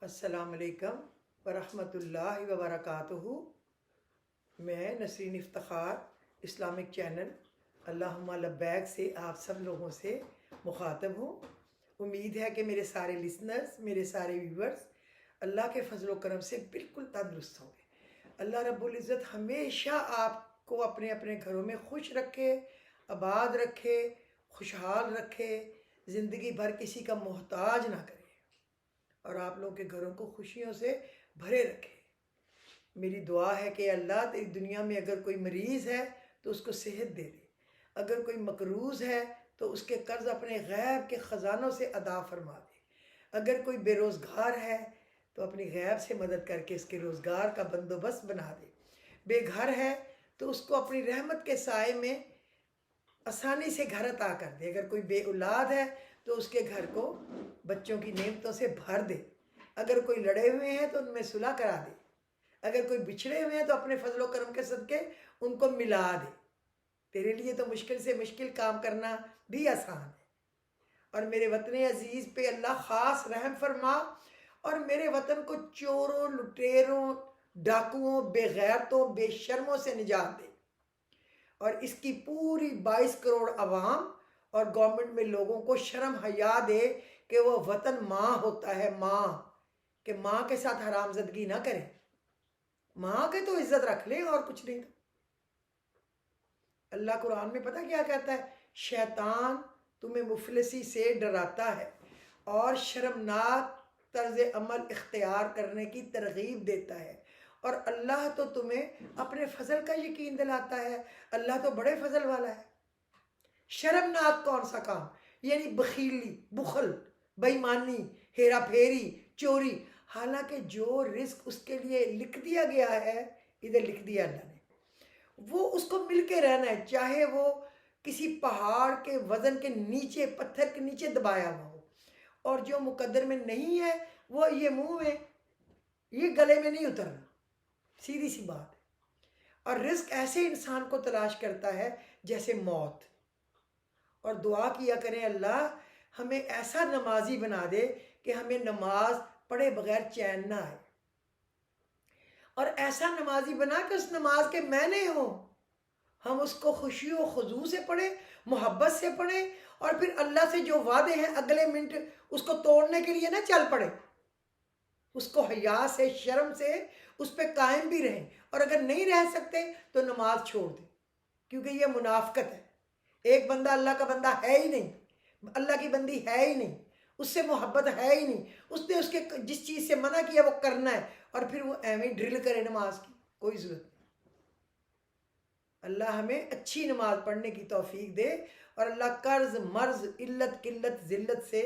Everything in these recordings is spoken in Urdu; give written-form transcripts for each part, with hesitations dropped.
السلام علیکم ورحمۃ اللہ وبرکاتہ۔ میں نسرین افتخار اسلامک چینل اللہم لبیک سے آپ سب لوگوں سے مخاطب ہوں۔ امید ہے کہ میرے سارے لسنرز، میرے سارے ویورز اللہ کے فضل و کرم سے بالکل تندرست ہوں گے۔ اللہ رب العزت ہمیشہ آپ کو اپنے اپنے گھروں میں خوش رکھے، آباد رکھے، خوشحال رکھے، زندگی بھر کسی کا محتاج نہ کرے اور آپ لوگوں کے گھروں کو خوشیوں سے بھرے رکھے۔ میری دعا ہے کہ اللہ تیری دنیا میں اگر کوئی مریض ہے تو اس کو صحت دے دے، اگر کوئی مقروض ہے تو اس کے قرض اپنے غیب کے خزانوں سے ادا فرما دے، اگر کوئی بے روزگار ہے تو اپنی غیب سے مدد کر کے اس کے روزگار کا بندوبست بنا دے، بے گھر ہے تو اس کو اپنی رحمت کے سائے میں آسانی سے گھر عطا کر دے، اگر کوئی بے اولاد ہے تو اس کے گھر کو بچوں کی نعمتوں سے بھر دے، اگر کوئی لڑے ہوئے ہیں تو ان میں صلح کرا دے، اگر کوئی بچھڑے ہوئے ہیں تو اپنے فضل و کرم کے صدقے ان کو ملا دے۔ تیرے لیے تو مشکل سے مشکل کام کرنا بھی آسان ہے۔ اور میرے وطن عزیز پہ اللہ خاص رحم فرما اور میرے وطن کو چوروں، لٹیروں، ڈاکوؤں، بے غیرتوں، بے شرموں سے نجات دے، اور اس کی پوری 22 کروڑ عوام اور گورنمنٹ میں لوگوں کو شرم حیا دے کہ وہ وطن ماں ہوتا ہے، ماں، کہ ماں کے ساتھ حرام زدگی نہ کریں، ماں کے تو عزت رکھ لیں اور کچھ نہیں۔ اللہ قرآن میں پتہ کیا کہتا ہے؟ شیطان تمہیں مفلسی سے ڈراتا ہے اور شرمناک طرز عمل اختیار کرنے کی ترغیب دیتا ہے، اور اللہ تو تمہیں اپنے فضل کا یقین دلاتا ہے۔ اللہ تو بڑے فضل والا ہے۔ شرمناک کون سا کام؟ یعنی بخیلی، بخل، بےایمانی، ہیرا پھیری، چوری، حالانکہ جو رزق اس کے لیے لکھ دیا گیا ہے، ادھر لکھ دیا اللہ نے، وہ اس کو مل کے رہنا ہے، چاہے وہ کسی پہاڑ کے وزن کے نیچے، پتھر کے نیچے دبایا ہوا ہو، اور جو مقدر میں نہیں ہے وہ یہ منہ میں، یہ گلے میں نہیں اترنا، سیدھی سی بات ہے۔ اور رزق ایسے انسان کو تلاش کرتا ہے جیسے موت، اور دعا کیا کریں اللہ ہمیں ایسا نمازی بنا دے کہ ہمیں نماز پڑھے بغیر چین نہ آئے، اور ایسا نمازی بنا کہ اس نماز کے معنی ہوں، ہم اس کو خوشی و خضوع سے پڑھیں، محبت سے پڑھیں، اور پھر اللہ سے جو وعدے ہیں اگلے منٹ اس کو توڑنے کے لیے نہ چل پڑے، اس کو حیا سے، شرم سے اس پہ قائم بھی رہیں، اور اگر نہیں رہ سکتے تو نماز چھوڑ دیں، کیونکہ یہ منافقت ہے۔ ایک بندہ اللہ کا بندہ ہے ہی نہیں، اللہ کی بندی ہے ہی نہیں، اس سے محبت ہے ہی نہیں، اس نے اس کے جس چیز سے منع کیا وہ کرنا ہے، اور پھر وہ ایویں ڈرل کرے نماز کی، کوئی ضرورت نہیں۔ اللہ ہمیں اچھی نماز پڑھنے کی توفیق دے، اور اللہ قرض، مرض، علت، قلت، ذلت سے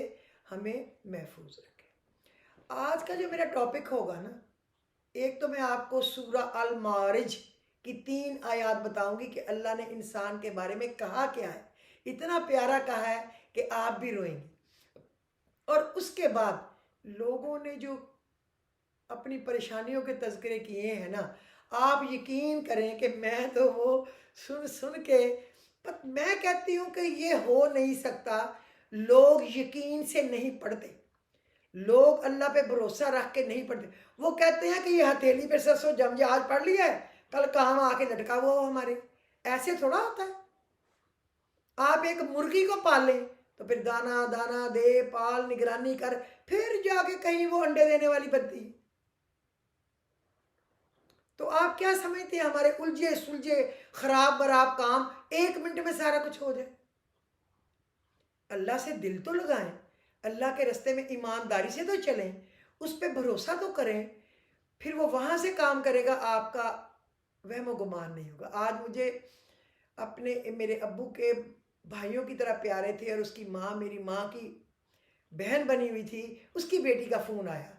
ہمیں محفوظ رکھے۔ آج کا جو میرا ٹاپک ہوگا نا، ایک تو میں آپ کو سورہ المعارج کی 3 آیات بتاؤں گی کہ اللہ نے انسان کے بارے میں کہا کیا ہے، اتنا پیارا کہا ہے کہ آپ بھی روئیں گے، اور اس کے بعد لوگوں نے جو اپنی پریشانیوں کے تذکرے کیے ہیں نا، آپ یقین کریں کہ میں تو وہ سن کے میں کہتی ہوں کہ یہ ہو نہیں سکتا۔ لوگ یقین سے نہیں پڑھتے، لوگ اللہ پہ بھروسہ رکھ کے نہیں پڑھتے، وہ کہتے ہیں کہ یہ ہتھیلی پہ سرسوں جم جہاز پڑھ لیا ہے، کل کہاں آ کے لٹکا ہوا ہو ہمارے۔ ایسے تھوڑا ہوتا ہے۔ آپ ایک مرغی کو پالیں تو پھر دانا دانا دے، پال، نگرانی کر، پھر جا کے کہیں وہ انڈے دینے والی بنتی ہے۔ تو آپ کیا سمجھتے ہیں ہمارے الجھے سلجھے خراب براب کام 1 منٹ میں سارا کچھ ہو جائے؟ اللہ سے دل تو لگائیں، اللہ کے رستے میں ایمانداری سے تو چلیں، اس پہ بھروسہ تو کریں، پھر وہ وہاں سے کام کرے گا، آپ کا وہم و گمان نہیں ہوگا۔ آج مجھے میرے ابو کے بھائیوں کی طرح پیارے تھے، اور اس کی ماں میری ماں کی بہن بنی ہوئی تھی، اس کی بیٹی کا فون آیا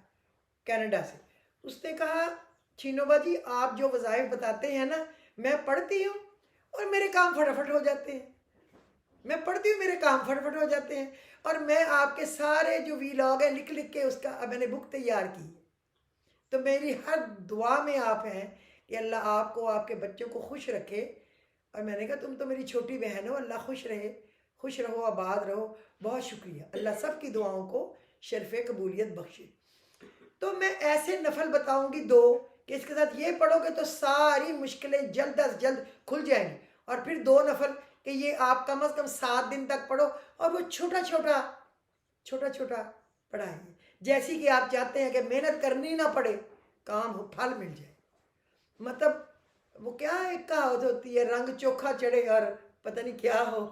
کینیڈا سے۔ اس نے کہا چینو با جی آپ جو وظائف بتاتے ہیں نا، میں پڑھتی ہوں اور میرے کام فٹافٹ ہو جاتے ہیں، میں پڑھتی ہوں میرے کام فٹافٹ ہو جاتے ہیں، اور میں آپ کے سارے جو ویلاگ ہیں لکھ کے اس کا میں نے بک تیار کی، تو میری ہر دعا میں آپ ہیں کہ اللہ آپ کو، آپ کے بچوں کو خوش رکھے۔ اور میں نے کہا تم تو میری چھوٹی بہن ہو، اللہ خوش رہے، خوش رہو، آباد رہو، بہت شکریہ، اللہ سب کی دعاؤں کو شرف قبولیت بخشے۔ تو میں ایسے نفل بتاؤں گی 2 کہ اس کے ساتھ یہ پڑھو گے تو ساری مشکلیں جلد از جلد کھل جائیں گی، اور پھر 2 نفل کہ یہ آپ کم از کم 7 دن تک پڑھو، اور وہ چھوٹا چھوٹا پڑھائیں، جیسی کہ آپ چاہتے ہیں کہ محنت کرنی نہ پڑے، کام ہو، پھل مل جائے۔ مطلب وہ کیا ایک کہاوت ہوتی ہے، رنگ چوکھا چڑھے اور پتہ نہیں کیا ہو،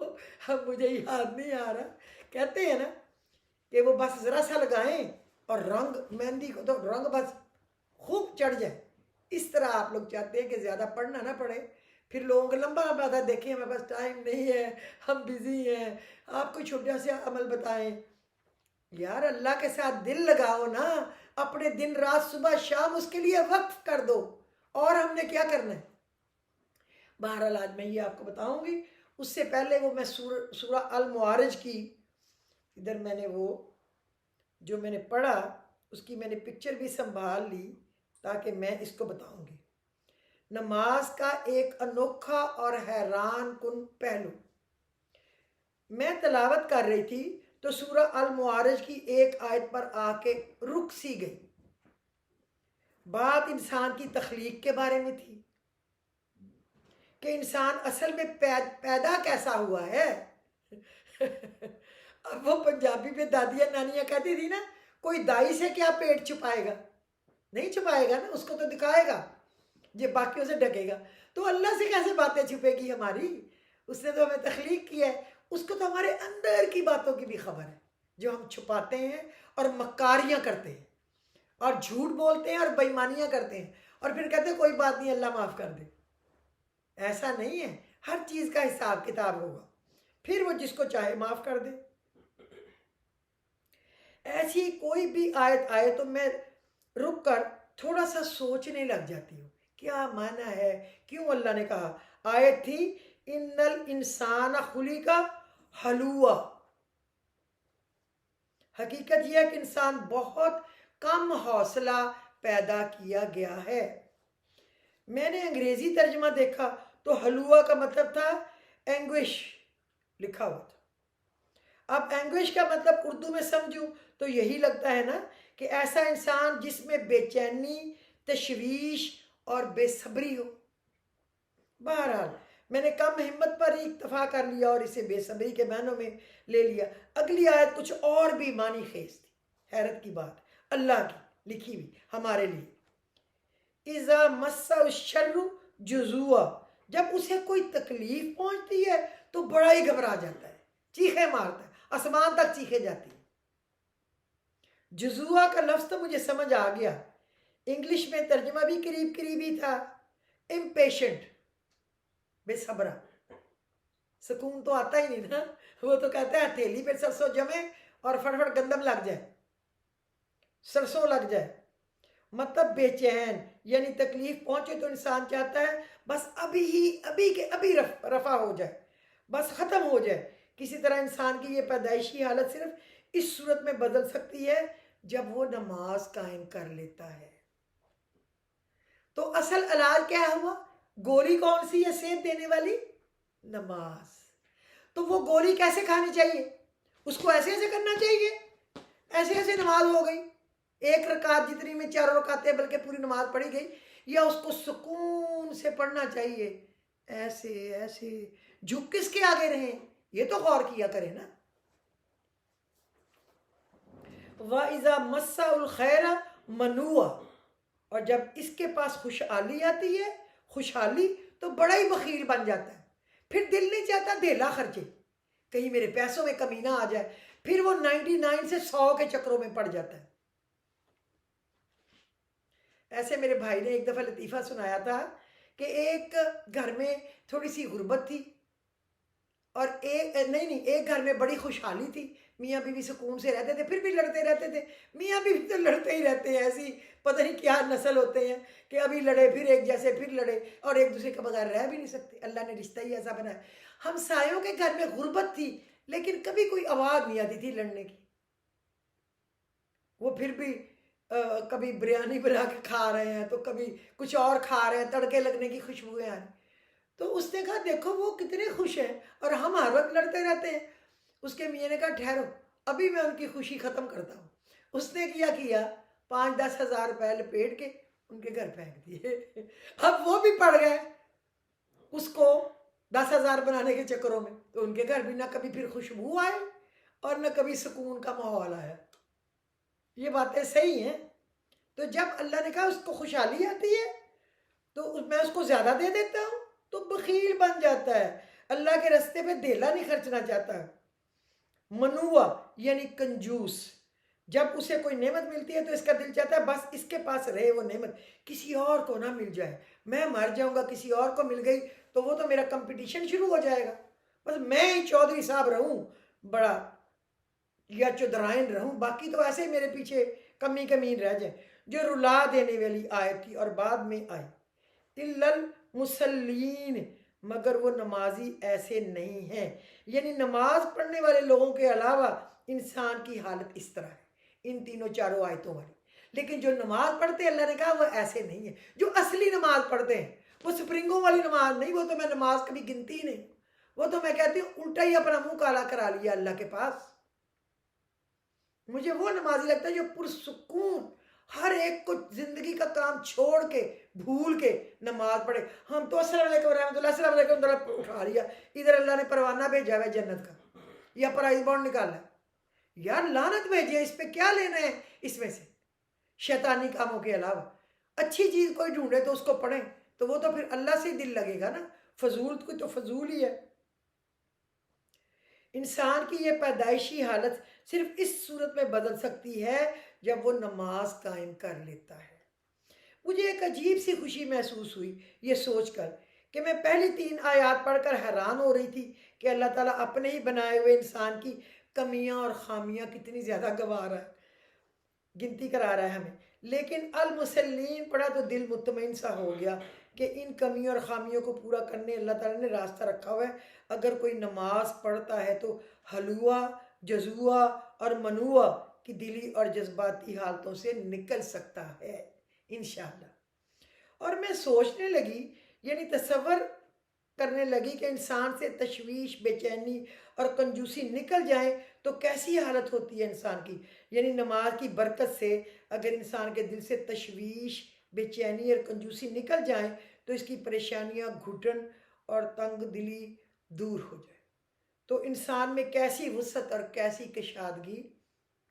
اب مجھے یاد نہیں آ رہا، کہتے ہیں نا کہ وہ بس ذرا سا لگائیں اور رنگ، مہندی کو تو رنگ بس خوب چڑھ جائے۔ اس طرح آپ لوگ چاہتے ہیں کہ زیادہ پڑھنا نہ پڑے، پھر لوگوں کو لمبا لمبا دیکھیں ہمارے پاس ٹائم نہیں ہے، ہم بزی ہیں، آپ کو چھوٹا سا عمل بتائیں۔ یار اللہ کے ساتھ دل لگاؤ نا، اپنے دن رات صبح شام اس کے لیے وقف کر دو، اور ہم نے کیا کرنا ہے۔ بہرحال آج میں یہ آپ کو بتاؤں گی، اس سے پہلے وہ میں سورہ المعارج کی، ادھر میں نے وہ جو میں نے پڑھا اس کی میں نے پکچر بھی سنبھال لی تاکہ میں اس کو بتاؤں گی۔ نماز کا ایک انوکھا اور حیران کن پہلو۔ میں تلاوت کر رہی تھی تو سورہ المعارج کی ایک آیت پر آ کے رک سی گئی۔ بات انسان کی تخلیق کے بارے میں تھی کہ انسان اصل میں پیدا کیسا ہوا ہے۔ اب وہ پنجابی میں دادیاں نانیاں کہتی تھی نا، کوئی دائی سے کیا پیٹ چھپائے گا، نہیں چھپائے گا نا، اس کو تو دکھائے گا، یہ باقیوں سے ڈھکے گا۔ تو اللہ سے کیسے باتیں چھپے گی ہماری، اس نے تو ہمیں تخلیق کی ہے، اس کو تو ہمارے اندر کی باتوں کی بھی خبر ہے جو ہم چھپاتے ہیں اور مکاریاں کرتے ہیں اور جھوٹ بولتے ہیں اور بے ایمانیاں کرتے ہیں، اور پھر کہتے ہیں کوئی بات نہیں اللہ معاف کر دے۔ ایسا نہیں ہے، ہر چیز کا حساب کتاب ہوگا، پھر وہ جس کو چاہے معاف کر دے۔ ایسی کوئی بھی آیت آئے تو میں رک کر تھوڑا سا سوچنے لگ جاتی ہوں، کیا معنی ہے، کیوں اللہ نے کہا۔ آیت تھی ان الانسان خلق ہلوعا، حقیقت یہ ہے کہ انسان بہت کم حوصلہ پیدا کیا گیا ہے۔ میں نے انگریزی ترجمہ دیکھا تو ہلوعا کا مطلب تھا اینگوش لکھا ہوا تھا۔ اب اینگوش کا مطلب اردو میں سمجھوں تو یہی لگتا ہے نا کہ ایسا انسان جس میں بے چینی، تشویش اور بے صبری ہو۔ بہرحال میں نے کم ہمت پر ہی اکتفا کر لیا اور اسے بے صبری کے معنوں میں لے لیا۔ اگلی آیت کچھ اور بھی معنی خیز تھی، حیرت کی بات، اللہ کی لکھی ہوئی ہمارے لیے۔ اذا مس الشر جزوعا، جب اسے کوئی تکلیف پہنچتی ہے تو بڑا ہی گھبرا جاتا ہے، چیخیں مارتا ہے، آسمان تک چیخیں جاتی ہیں۔ جزوعا کا لفظ تو مجھے سمجھ آ گیا، انگلش میں ترجمہ بھی قریب قریب ہی تھا، امپیشنٹ، بے صبرا۔ سکون تو آتا ہی نہیں نا، وہ تو کہتا ہے تھیلی پہ سرسوں جمے اور فٹ فٹ گندم لگ جائے، سرسوں لگ جائے، مطلب بے چین، یعنی تکلیف پہنچے تو انسان چاہتا ہے بس ابھی کے ابھی رفع ہو جائے، بس ختم ہو جائے۔ کسی طرح انسان کی یہ پیدائشی حالت صرف اس صورت میں بدل سکتی ہے جب وہ نماز قائم کر لیتا ہے۔ تو اصل علاج کیا ہوا، گولی کون سی ہے صحت دینے والی، نماز۔ تو وہ گولی کیسے کھانی چاہیے، اس کو ایسے ایسے کرنا چاہیے، ایسے ایسے نماز ہو گئی، ایک رکعت جتنی میں 4 رکعتیں بلکہ پوری نماز پڑھی گئی، یا اس کو سکون سے پڑھنا چاہیے، ایسے ایسے جھک کس کے آگے رہیں، یہ تو غور کیا کریں نا۔ وَإِذَا مَسَّ الْخَيْرَ مَنُوعًا، اور جب اس کے پاس خوشحالی آتی ہے، خوشحالی، تو بڑا ہی بخیل بن جاتا ہے، پھر دل نہیں چاہتا دھیلا خرچے، کہیں میرے پیسوں میں کمی نہ آ جائے، پھر وہ 99 سے 100 کے چکروں میں پڑ جاتا ہے۔ ایسے میرے بھائی نے ایک دفعہ لطیفہ سنایا تھا کہ ایک گھر میں تھوڑی سی غربت تھی، اور ایک گھر میں بڑی خوشحالی تھی، میاں بیوی سکون سے رہتے تھے، پھر بھی لڑتے رہتے تھے، میاں بیوی تو لڑتے ہی رہتے ہیں، ایسی پتہ نہیں کیا نسل ہوتے ہیں کہ ابھی لڑے پھر ایک جیسے پھر لڑے، اور ایک دوسرے کے بغیر رہ بھی نہیں سکتے، اللہ نے رشتہ ہی ایسا بنایا۔ ہمسایوں کے گھر میں غربت تھی لیکن کبھی کوئی آواز نہیں آتی تھی لڑنے کی، وہ پھر بھی کبھی بریانی بنا کے کھا رہے ہیں تو کبھی کچھ اور کھا رہے ہیں، تڑکے لگنے کی خوشبوئیں آ رہی۔ تو اس نے کہا دیکھو وہ کتنے خوش ہیں اور ہم ہر وقت لڑتے رہتے ہیں۔ اس کے میاں نے کہا ٹھہرو، ابھی میں ان کی خوشی ختم کرتا ہوں۔ اس نے کیا 5-10 ہزار روپے لپیٹ کے ان کے گھر پھینک دیے. اب وہ بھی پڑ گئے اس کو 10 ہزار بنانے کے چکروں میں, تو ان کے گھر بھی نہ کبھی پھر خوشبو آئے اور نہ کبھی سکون کا ماحول آیا. یہ باتیں صحیح ہیں. تو جب اللہ نے کہا اس کو خوشحالی آتی ہے تو میں اس کو زیادہ دے دیتا ہوں تو بخیل بن جاتا ہے, اللہ کے رستے پہ دھیلا نہیں خرچنا چاہتا. منوع یعنی کنجوس, جب اسے کوئی نعمت ملتی ہے تو اس کا دل چاہتا ہے بس اس کے پاس رہے وہ نعمت, کسی اور کو نہ مل جائے. میں مر جاؤں گا, کسی اور کو مل گئی تو وہ تو میرا کمپٹیشن شروع ہو جائے گا, بس میں ہی چودھری صاحب رہوں بڑا یا چودرائن رہوں, باقی تو ایسے میرے پیچھے کمی کمین رہ جائیں. جو رلا دینے والی آیت تھی اور بعد میں آئی الا المصلین, مگر وہ نمازی ایسے نہیں ہیں. یعنی نماز پڑھنے والے لوگوں کے علاوہ انسان کی حالت اس طرح ہے ان تینوں چاروں آیتوں والی. لیکن جو نماز پڑھتے ہیں اللہ نے کہا وہ ایسے نہیں ہیں. جو اصلی نماز پڑھتے ہیں وہ سپرنگوں والی نماز نہیں, وہ تو میں نماز کبھی گنتی ہی نہیں, وہ تو میں کہتی ہوں الٹا ہی اپنا منہ کالا کرا لیا اللہ کے پاس. مجھے وہ نمازی لگتا ہے جو پرسکون ہر ایک کو زندگی کا کام چھوڑ کے بھول کے نماز پڑھے. ہم تو السلام علیکم رحمۃ اللہ, السلام علیکم اٹھا لیا, ادھر اللہ نے پروانہ بھیجا ہے جنت کا یا پرائز بانڈ نکالا ہے. یار لعنت بھیجے, اس پہ کیا لینا ہے اس میں سے شیطانی کاموں کے علاوہ. اچھی چیز کوئی ڈھونڈے تو اس کو پڑھیں تو وہ تو پھر اللہ سے دل لگے گا نا, فضول کوئی تو فضول ہی ہے. انسان کی یہ پیدائشی حالت صرف اس صورت میں بدل سکتی ہے جب وہ نماز قائم کر لیتا ہے. مجھے ایک عجیب سی خوشی محسوس ہوئی یہ سوچ کر کہ میں پہلی 3 آیات پڑھ کر حیران ہو رہی تھی کہ اللہ تعالیٰ اپنے ہی بنائے ہوئے انسان کی کمیاں اور خامیاں کتنی زیادہ گنوا رہا ہے, گنتی کرا رہا ہے ہمیں. لیکن المسلین پڑھا تو دل مطمئن سا ہو گیا کہ ان کمیوں اور خامیوں کو پورا کرنے اللہ تعالیٰ نے راستہ رکھا ہوا ہے. اگر کوئی نماز پڑھتا ہے تو حلوہ, جزوہ اور منوع کی دلی اور جذباتی حالتوں سے نکل سکتا ہے انشاءاللہ. اور میں سوچنے لگی, یعنی تصور کرنے لگی کہ انسان سے تشویش, بے چینی اور کنجوسی نکل جائیں تو کیسی حالت ہوتی ہے انسان کی. یعنی نماز کی برکت سے اگر انسان کے دل سے تشویش, بے چینی اور کنجوسی نکل جائیں تو اس کی پریشانیاں, گھٹن اور تنگ دلی دور ہو جائے تو انسان میں کیسی وسعت اور کیسی کشادگی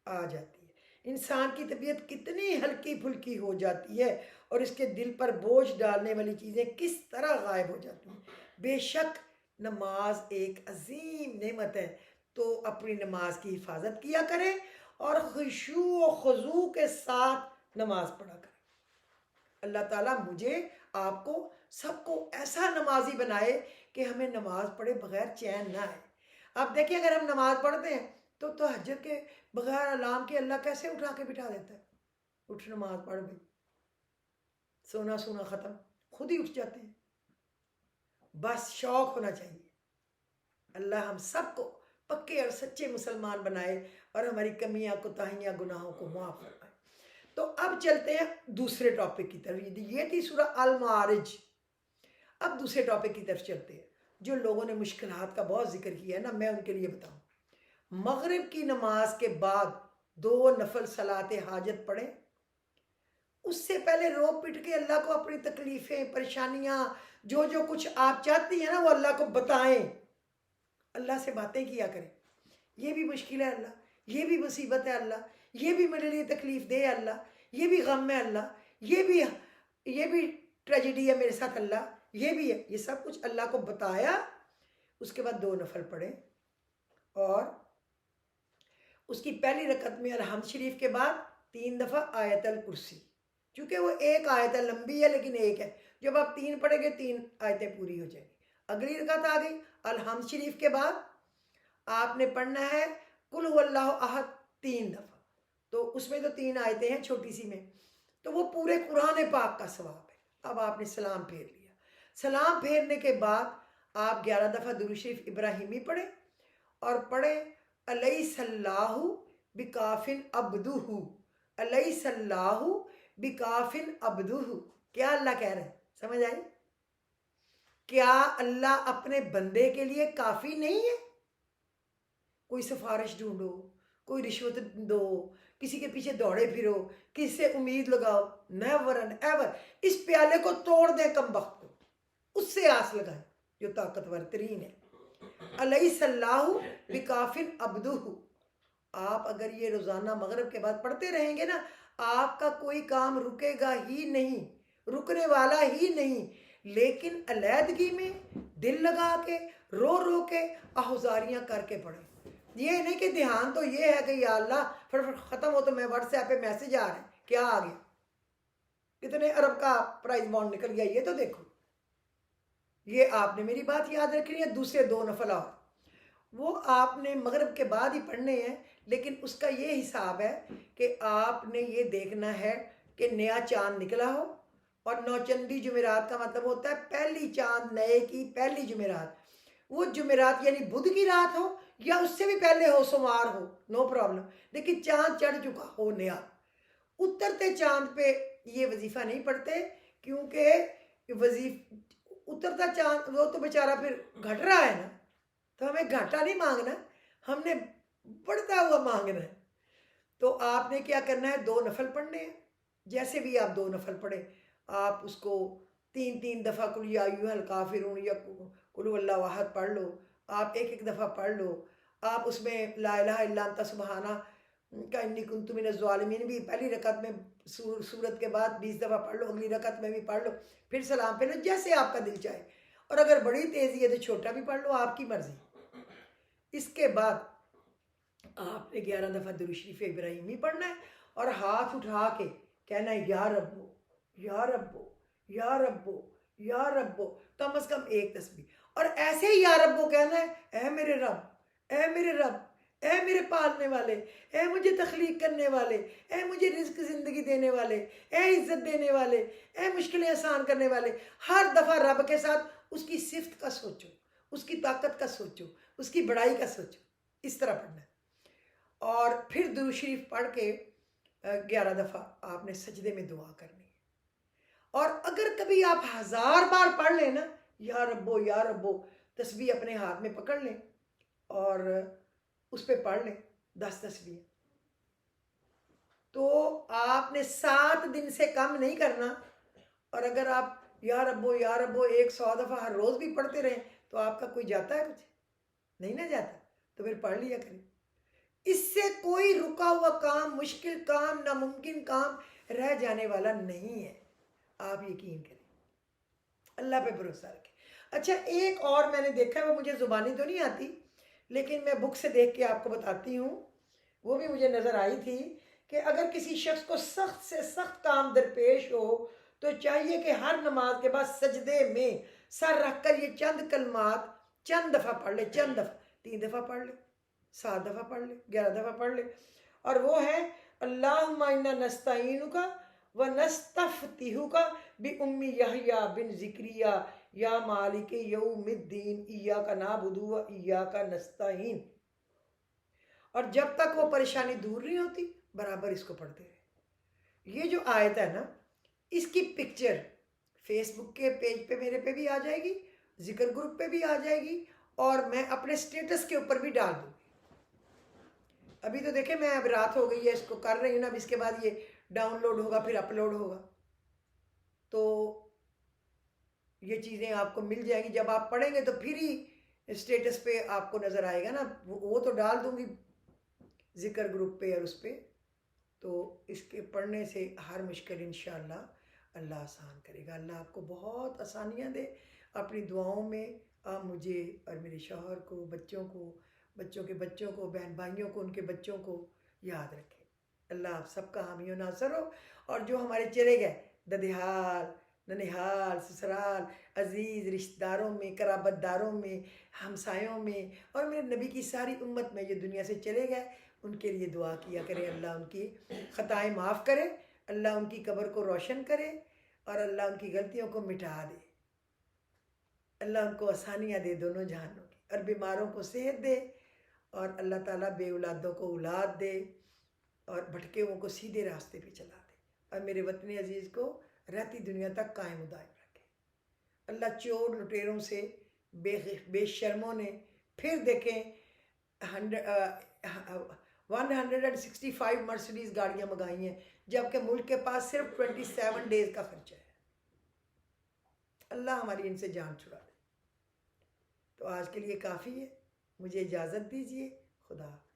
آ جاتی ہے. انسان کی طبیعت کتنی ہلکی پھلکی ہو جاتی ہے اور اس کے دل پر بوجھ ڈالنے والی چیزیں کس طرح غائب ہو جاتی ہیں. بے شک نماز ایک عظیم نعمت ہے, تو اپنی نماز کی حفاظت کیا کریں اور خشوع و خضوع کے ساتھ نماز پڑھا کریں. اللہ تعالیٰ مجھے, آپ کو, سب کو ایسا نمازی بنائے کہ ہمیں نماز پڑھے بغیر چین نہ آئے. آپ دیکھیں اگر ہم نماز پڑھتے ہیں تو تہجد کے بغیر الارم کے اللہ کیسے اٹھا کے بٹھا دیتا ہے. اٹھ نماز پڑھ بھی, سونا سونا ختم, خود ہی اٹھ جاتے ہیں. بس شوق ہونا چاہیے. اللہ ہم سب کو پکے اور سچے مسلمان بنائے اور ہماری کمیاں, کوتاہیاں, گناہوں کو معاف فرمائے. تو اب چلتے ہیں دوسرے ٹاپک کی طرف. یہ تھی سورہ المعارج. اب دوسرے ٹاپک کی طرف چلتے ہیں. جو لوگوں نے مشکلات کا بہت ذکر کیا ہے نا, میں ان کے لیے بتاؤں. مغرب کی نماز کے بعد 2 نفل صلاۃ حاجت پڑھیں. اس سے پہلے رو پٹ کے اللہ کو اپنی تکلیفیں, پریشانیاں, جو جو کچھ آپ چاہتی ہیں نا وہ اللہ کو بتائیں. اللہ سے باتیں کیا کریں. یہ بھی مشکل ہے اللہ, یہ بھی مصیبت ہے اللہ, یہ بھی میرے لیے تکلیف دے اللہ, یہ بھی غم ہے اللہ, یہ بھی ٹریجڈی ہے میرے ساتھ اللہ, یہ بھی ہے. یہ سب کچھ اللہ کو بتایا. اس کے بعد 2 نفل پڑھیں اور اس کی پہلی رکعت میں الحمد شریف کے بعد 3 دفعہ آیت الکرسی. چونکہ وہ ایک آیت ہے, لمبی ہے لیکن ایک ہے. جب آپ 3 پڑھیں گے 3 آیتیں پوری ہو جائیں گی. اگلی رکعت آ گئی, الحمد شریف کے بعد آپ نے پڑھنا ہے قل هو اللہ احد 3 دفعہ. تو اس میں تو 3 آیتیں ہیں چھوٹی سی میں, تو وہ پورے قرآن پاک کا ثواب ہے. اب آپ نے سلام پھیر لیا. سلام پھیرنے کے بعد آپ 11 دفعہ درود شریف ابراہیمی پڑھیں اور پڑھیں الیس اللہ بکافن عبدہ, الیس اللہ بکافن عبدہ. کیا اللہ کہہ رہے ہیں, سمجھ آئی؟ کیا اللہ اپنے بندے کے لیے کافی نہیں ہے؟ کوئی سفارش ڈھونڈو, کوئی رشوت دو کسی کے پیچھے دوڑے پھرو، کسی سے امید لگاؤ، نیور اینڈ ایور اس پیالے کو توڑ دیں کم وقت کو، اس سے آس لگائیں جو طاقتور ترین ہے۔ الیس اللہ بکافٍ عبدہ، آپ اگر یہ روزانہ مغرب کے بعد پڑھتے رہیں گے نا، آپ کا کوئی کام رکے گا ہی نہیں، رکنے والا ہی نہیں، لیکن علیحدگی میں دل لگا کے رو رو کے آہوزاریاں کر کے پڑھیں۔ یہ نہیں کہ دھیان تو یہ ہے کہ یا اللہ فٹافٹ ختم ہو تو میں واٹس ایپ پہ میسج آ رہے ہیں، کیا آ گیا، کتنے ارب کا پرائز بانڈ نکل گیا یہ تو دیکھو۔ یہ آپ نے میری بات یاد رکھنی ہے۔ دوسرے 2 نفل اور وہ آپ نے مغرب کے بعد ہی پڑھنے ہیں، لیکن اس کا یہ حساب ہے کہ آپ نے یہ دیکھنا ہے کہ نیا چاند نکلا ہو، اور نوچندی جمعرات کا مطلب ہوتا ہے پہلی چاند نئے کی پہلی جمعرات، وہ جمعرات یعنی بدھ کی رات ہو یا اس سے بھی پہلے ہو، سوموار ہو، نو پرابلم، لیکن چاند چڑھ چکا ہو نیا۔ اترتے چاند پہ یہ وظیفہ نہیں پڑھتے، کیونکہ اترتا چاند وہ تو بیچارہ پھر گھٹ رہا ہے نا، تو ہمیں گھاٹا نہیں مانگنا، ہم نے بڑھتا ہوا مانگنا ہے۔ تو آپ نے کیا کرنا ہے، 2 نفل پڑھنے ہیں۔ جیسے بھی آپ 2 نفل پڑھیں، آپ اس کو 3 دفعہ قل یا ایھا الکافرون یا قل هو اللہ احد پڑھ لو، آپ 1 دفعہ پڑھ لو۔ آپ اس میں لا الہ الا انت سبحانہ کا انی کنت من الظالمین بھی پہلی رکعت میں سورت کے بعد 20 دفعہ پڑھ لو، اگلی رکعت میں بھی پڑھ لو، پھر سلام پھر جیسے آپ کا دل چاہے، اور اگر بڑی تیزی ہے تو چھوٹا بھی پڑھ لو، آپ کی مرضی۔ اس کے بعد آپ نے 11 دفعہ درود شریف ابراہیمی پڑھنا ہے، اور ہاتھ اٹھا کے کہنا ہے یا ربو یا ربو یا ربو یا ربو، کم از کم 1 تسبیح، اور ایسے ہی یا ربو کہنا ہے، اے میرے رب، اے میرے رب، اے میرے پالنے والے، اے مجھے تخلیق کرنے والے، اے مجھے رزق زندگی دینے والے، اے عزت دینے والے، اے مشکلیں آسان کرنے والے۔ ہر دفعہ رب کے ساتھ اس کی صفت کا سوچو، اس کی طاقت کا سوچو، اس کی بڑائی کا سوچو، اس طرح پڑھنا ہے۔ اور پھر درود شریف پڑھ کے 11 دفعہ آپ نے سجدے میں دعا کرنی ہے۔ اور اگر کبھی آپ 1000 بار پڑھ لیں نا یا ربو، تسبیح اپنے ہاتھ میں پکڑ لیں اور اس پہ پڑھ لیں 10 تسبیح، تو آپ نے 7 دن سے کم نہیں کرنا۔ اور اگر آپ یا ربو 100 دفعہ ہر روز بھی پڑھتے رہیں تو آپ کا کوئی جاتا ہے کچھ نہیں نہ جاتا، تو پھر پڑھ لیا کریں۔ اس سے کوئی رکا ہوا کام، مشکل کام، ناممکن کام رہ جانے والا نہیں ہے، آپ یقین کریں، اللہ پہ بھروسہ رکھیں۔ اچھا ایک اور میں نے دیکھا ہے، وہ مجھے زبانی تو نہیں آتی لیکن میں بک سے دیکھ کے آپ کو بتاتی ہوں، وہ بھی مجھے نظر آئی تھی کہ اگر کسی شخص کو سخت سے سخت کام درپیش ہو تو چاہیے کہ ہر نماز کے بعد سجدے میں سر رکھ کر یہ چند کلمات چند دفعہ پڑھ لے، چند دفعہ، 3 دفعہ پڑھ لے، 7 دفعہ پڑھ لے، 11 دفعہ پڑھ لے، اور وہ ہے اللہم انا نستعینک و نستفتحک بأم یحییٰ بن زکریا یا مالک یوم الدین ایاک نعبد و ایاک نستعین۔ اور جب تک وہ پریشانی دور نہیں ہوتی برابر اس کو پڑھتے رہے۔ یہ جو آیت ہے نا، اس کی پکچر فیس بک کے پیج پہ میرے پہ بھی آ جائے گی، ذکر گروپ پہ بھی آ جائے گی، اور میں اپنے سٹیٹس کے اوپر بھی ڈال دوں گی۔ ابھی تو دیکھیں میں اب رات ہو گئی ہے، اس کو کر رہی ہوں نا، اب اس کے بعد یہ ڈاؤن لوڈ ہوگا، پھر اپلوڈ ہوگا، تو یہ چیزیں آپ کو مل جائیں گی۔ جب آپ پڑھیں گے تو پھر ہی سٹیٹس پہ آپ کو نظر آئے گا نا، وہ تو ڈال دوں گی ذکر گروپ پہ اور اس پہ، تو اس کے پڑھنے سے ہر مشکل انشاءاللہ اللہ آسان کرے گا۔ اللہ آپ کو بہت آسانیاں دے۔ اپنی دعاؤں میں آپ مجھے اور میرے شوہر کو، بچوں کو، بچوں کے بچوں کو، بہن بھائیوں کو، ان کے بچوں کو یاد رکھیں۔ اللہ آپ سب کا حامی و ناصر ہو۔ اور جو ہمارے چلے گئے ددیال، ننیحال، سسرال، عزیز رشتہ داروں میں، قرابت داروں میں، ہمسایوں میں، اور میرے نبی کی ساری امت میں جو دنیا سے چلے گئے، ان کے لیے دعا کیا کرے، اللہ ان کی خطائیں معاف کرے، اللہ ان کی قبر کو روشن کرے، اور اللہ ان کی غلطیوں کو مٹا دے، اللہ ان کو آسانیاں دے دونوں جہانوں کی، اور بیماروں کو صحت دے، اور اللہ تعالیٰ بے اولادوں کو اولاد دے، اور بھٹکے ہوئوں کو سیدھے راستے پہ چلا دے، اور میرے وطن عزیز کو رہتی دنیا تک قائم و دائم رکھے۔ اللہ چور لٹیروں سے، بے شرموں نے پھر دیکھیں 165 مرسڈیز گاڑیاں منگائی ہیں، جبکہ ملک کے پاس صرف 27 ڈیز کا خرچہ ہے۔ اللہ ہماری ان سے جان چھڑا دے۔ تو آج کے لیے کافی ہے، مجھے اجازت دیجیے، خدا حافظ۔